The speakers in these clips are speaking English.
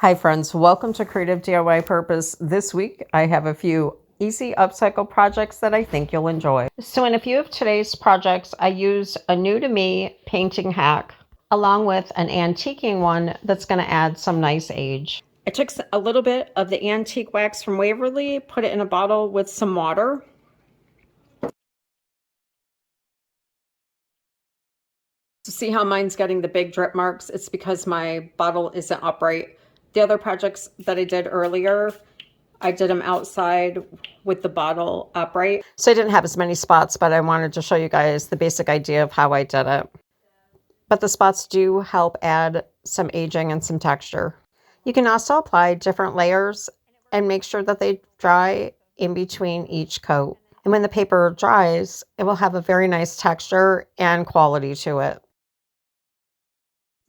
Hi friends, welcome to Creative DIY Purpose. This week I have a few easy upcycle projects that I think you'll enjoy. So in a few of today's projects, I used a new to me painting hack along with an antiquing one that's going to add some nice age. I took a little bit of the antique wax from Waverly, put it in a bottle with some water. To see how mine's getting the big drip marks, it's because my bottle isn't upright. The other projects that I did earlier, I did them outside with the bottle upright. So I didn't have as many spots, but I wanted to show you guys the basic idea of how I did it. But the spots do help add some aging and some texture. You can also apply different layers and make sure that they dry in between each coat. And when the paper dries, it will have a very nice texture and quality to it.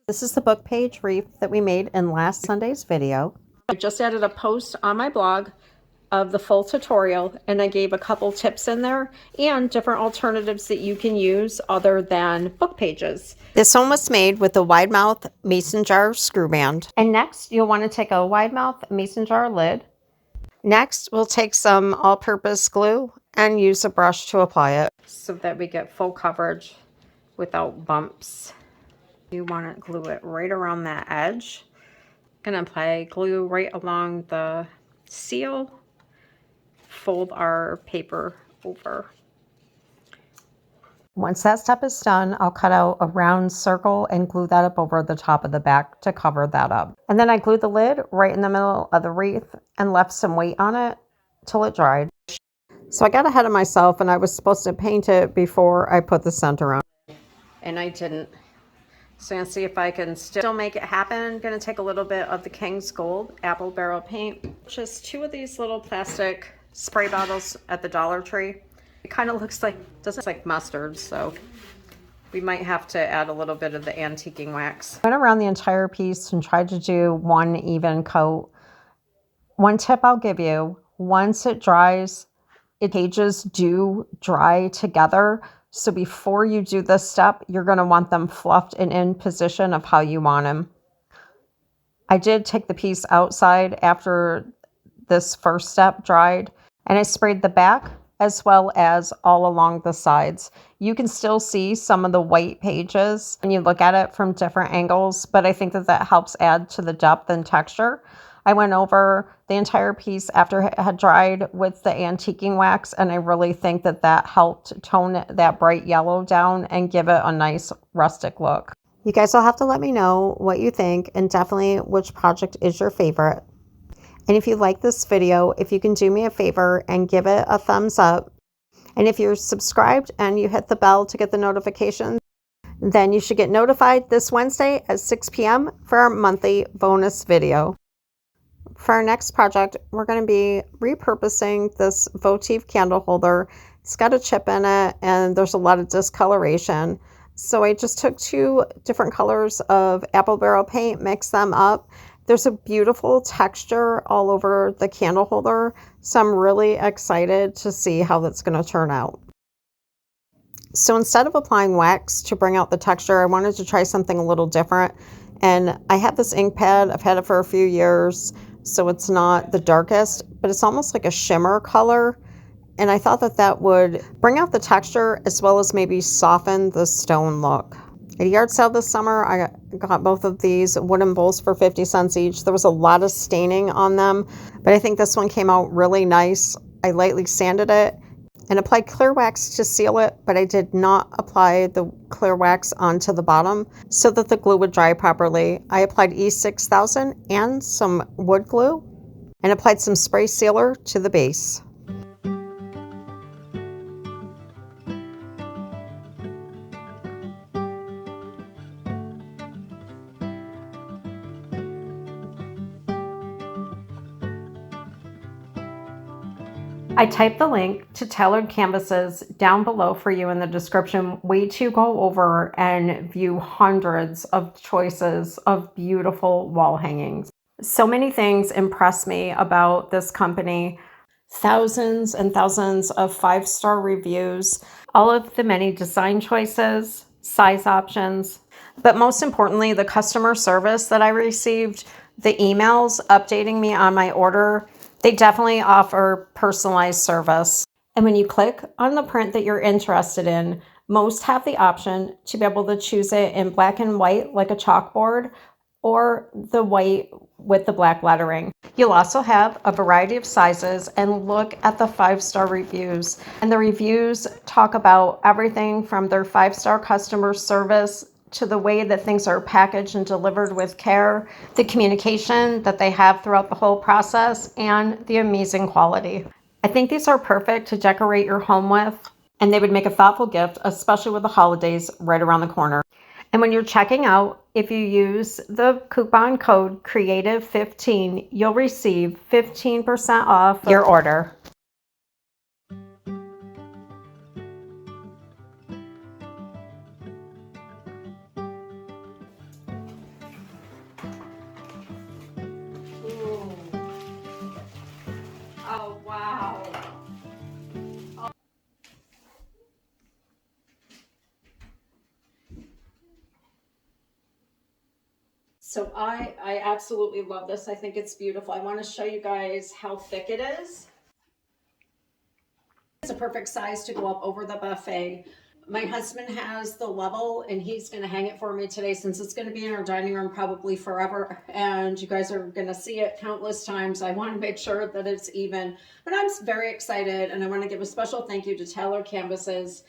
This is the book page wreath that we made in last Sunday's video. I just added a post on my blog of the full tutorial, and I gave a couple tips in there and different alternatives that you can use other than book pages. This one was made with a wide mouth mason jar screw band. And next you'll want to take a wide mouth mason jar lid. Next we'll take some all-purpose glue and use a brush to apply it so that we get full coverage without bumps. You want to glue it right around that edge. I'm going to apply glue right along the seal. Fold our paper over. Once that step is done, I'll cut out a round circle and glue that up over the top of the back to cover that up. And then I glued the lid right in the middle of the wreath and left some weight on it till it dried. So I got ahead of myself and I was supposed to paint it before I put the center on. And I didn't. So I'm going to see if I can still make it happen. I'm going to take a little bit of the King's Gold apple barrel paint. Just 2 of these little plastic spray bottles at the Dollar Tree. It kind of looks like, doesn't look like mustard, so we might have to add a little bit of the antiquing wax. I went around the entire piece and tried to do one even coat. One tip I'll give you, once it dries, pages do dry together. So before you do this step, you're going to want them fluffed and in position of how you want them. I did take the piece outside after this first step dried, and I sprayed the back as well as all along the sides. You can still see some of the white pages when you look at it from different angles, but I think that that helps add to the depth and texture. I went over the entire piece after it had dried with the antiquing wax, and I really think that that helped tone that bright yellow down and give it a nice rustic look. You guys will have to let me know what you think and definitely which project is your favorite. And if you like this video, if you can do me a favor and give it a thumbs up. And if you're subscribed and you hit the bell to get the notifications, then you should get notified this Wednesday at 6 p.m. for our monthly bonus video. For our next project, we're going to be repurposing this votive candle holder. It's got a chip in it and there's a lot of discoloration. So I just took 2 different colors of apple barrel paint, mixed them up. There's a beautiful texture all over the candle holder, so I'm really excited to see how that's going to turn out. So instead of applying wax to bring out the texture, I wanted to try something a little different. And I have this ink pad, I've had it for a few years, so it's not the darkest, but it's almost like a shimmer color. And I thought that that would bring out the texture as well as maybe soften the stone look. At a yard sale this summer, I got both of these wooden bowls for 50 cents each. There was a lot of staining on them, but I think this one came out really nice. I lightly sanded it and applied clear wax to seal it, but I did not apply the clear wax onto the bottom so that the glue would dry properly. I applied E6000 and some wood glue and applied some spray sealer to the base. I typed the link to tailored canvases down below for you in the description. Way to go over and view hundreds of choices of beautiful wall hangings. So many things impress me about this company. Thousands and thousands of 5-star reviews, all of the many design choices, size options, but most importantly, the customer service that I received the emails updating me on my order. They definitely offer personalized service. And when you click on the print that you're interested in, most have the option to be able to choose it in black and white like a chalkboard, or the white with the black lettering. You'll also have a variety of sizes, and look at the 5-star reviews. And the reviews talk about everything from their 5-star customer service to the way that things are packaged and delivered with care, the communication that they have throughout the whole process, and the amazing quality. I think these are perfect to decorate your home with, and they would make a thoughtful gift, especially with the holidays right around the corner. And when you're checking out, if you use the coupon code CREATIVE15, you'll receive 15% off your order. Ooh. Oh, wow. So I absolutely love this. I think it's beautiful. I want to show you guys how thick it is. It's a perfect size to go up over the buffet. My husband has the level, and he's going to hang it for me today, since it's going to be in our dining room probably forever, and you guys are going to see it countless times. I want to make sure that it's even, but I'm very excited, and I want to give a special thank you to Taylor Canvases.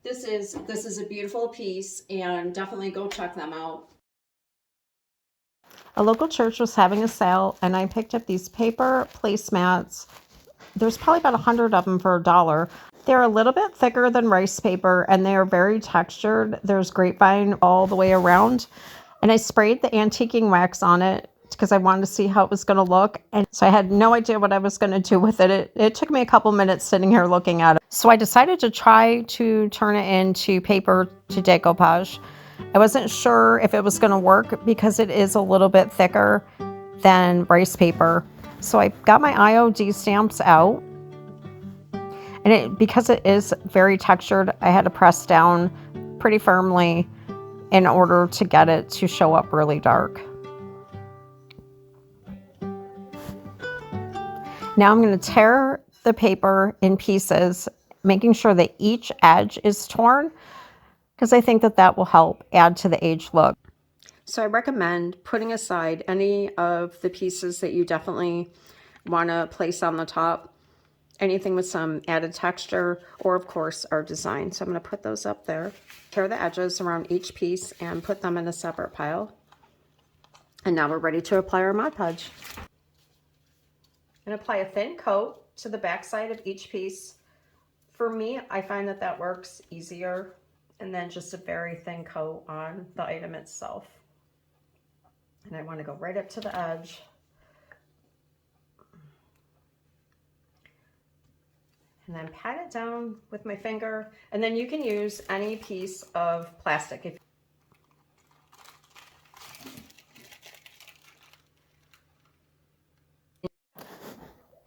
This is a beautiful piece, and definitely go check them out. A local church was having a sale, and I picked up these paper placemats. There's probably about 100 of them for $1. They're a little bit thicker than rice paper, and they are very textured. There's grapevine all the way around. And I sprayed the antiquing wax on it because I wanted to see how it was going to look. And so I had no idea what I was going to do with it. It took me a couple minutes sitting here looking at it. So I decided to try to turn it into paper to decoupage. I wasn't sure if it was going to work because it is a little bit thicker than rice paper. So I got my IOD stamps out, and because it is very textured, I had to press down pretty firmly in order to get it to show up really dark. Now I'm going to tear the paper in pieces, making sure that each edge is torn, because I think that that will help add to the aged look. So I recommend putting aside any of the pieces that you definitely want to place on the top, anything with some added texture, or of course our design. So I'm going to put those up there, tear the edges around each piece, and put them in a separate pile. And now we're ready to apply our Mod Podge. And apply a thin coat to the back side of each piece. For me, I find that that works easier, and then just a very thin coat on the item itself. And I want to go right up to the edge. And then pat it down with my finger, and then you can use any piece of plastic.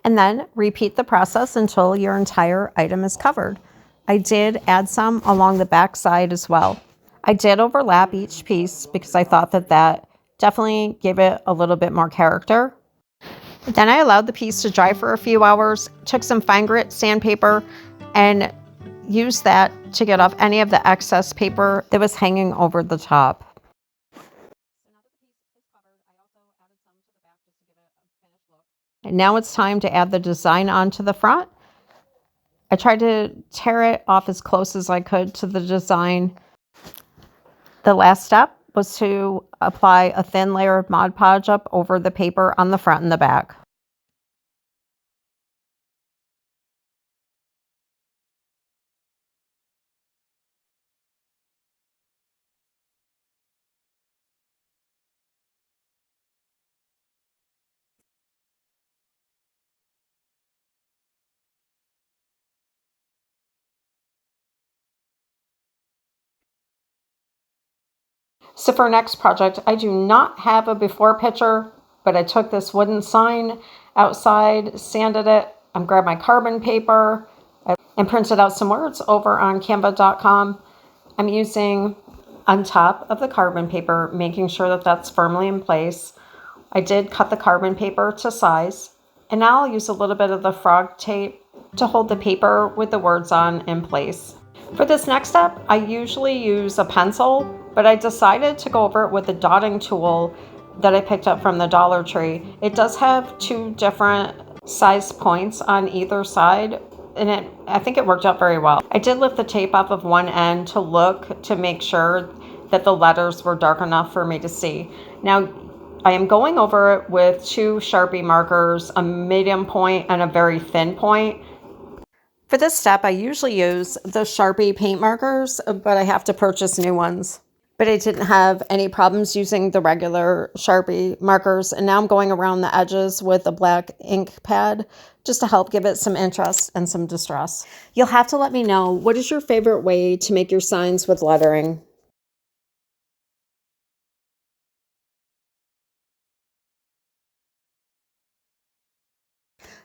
And then repeat the process until your entire item is covered. I did add some along the back side as well. I did overlap each piece because I thought that that definitely gave it a little bit more character. Then I allowed the piece to dry for a few hours, took some fine grit sandpaper, and used that to get off any of the excess paper that was hanging over the top. And now it's time to add the design onto the front. I tried to tear it off as close as I could to the design. The last step was to apply a thin layer of Mod Podge up over the paper on the front and the back. So for our next project, I do not have a before picture, but I took this wooden sign outside, sanded it, and grabbed my carbon paper and printed out some words over on Canva.com. I'm using on top of the carbon paper, making sure that that's firmly in place, I did cut the carbon paper to size, and now I'll use a little bit of the frog tape to hold the paper with the words on in place. For this next step, I usually use a pencil, but I decided to go over it with the dotting tool that I picked up from the Dollar Tree. It does have 2 different size points on either side, and I think it worked out very well. I did lift the tape off of one end to make sure that the letters were dark enough for me to see. Now, I am going over it with 2 Sharpie markers, a medium point and a very thin point. For this step, I usually use the Sharpie paint markers, but I have to purchase new ones. But I didn't have any problems using the regular Sharpie markers, and now I'm going around the edges with a black ink pad just to help give it some interest and some distress. You'll have to let me know, what is your favorite way to make your signs with lettering?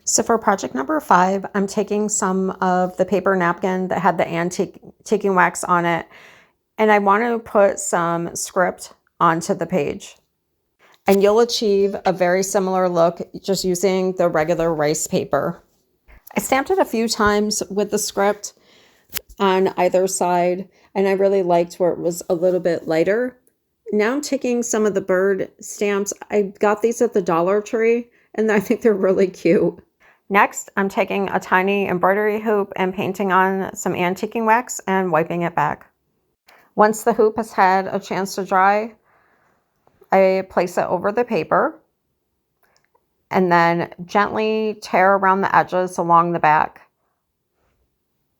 So for project number 5, I'm taking some of the paper napkin that had the antiquing wax on it, and I want to put some script onto the page. And you'll achieve a very similar look just using the regular rice paper. I stamped it a few times with the script on either side, and I really liked where it was a little bit lighter. Now I'm taking some of the bird stamps. I got these at the Dollar Tree, and I think they're really cute. Next, I'm taking a tiny embroidery hoop and painting on some antiquing wax and wiping it back. Once the hoop has had a chance to dry, I place it over the paper and then gently tear around the edges along the back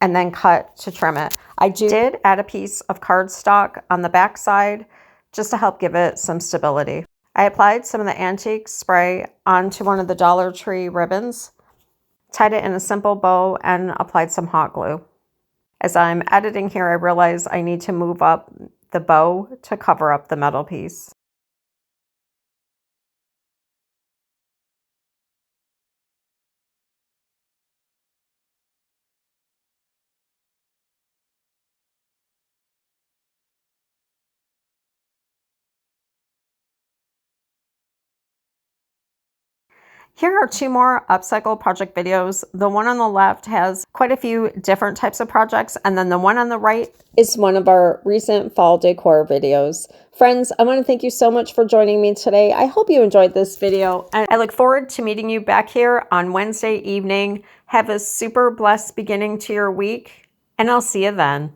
and then cut to trim it. I did add a piece of cardstock on the back side just to help give it some stability. I applied some of the antique spray onto one of the Dollar Tree ribbons, tied it in a simple bow, and applied some hot glue. As I'm editing here, I realize I need to move up the bow to cover up the metal piece. Here are 2 more upcycle project videos. The one on the left has quite a few different types of projects, and then the one on the right is one of our recent fall decor videos. Friends, I want to thank you so much for joining me today. I hope you enjoyed this video, and I look forward to meeting you back here on Wednesday evening. Have a super blessed beginning to your week, and I'll see you then.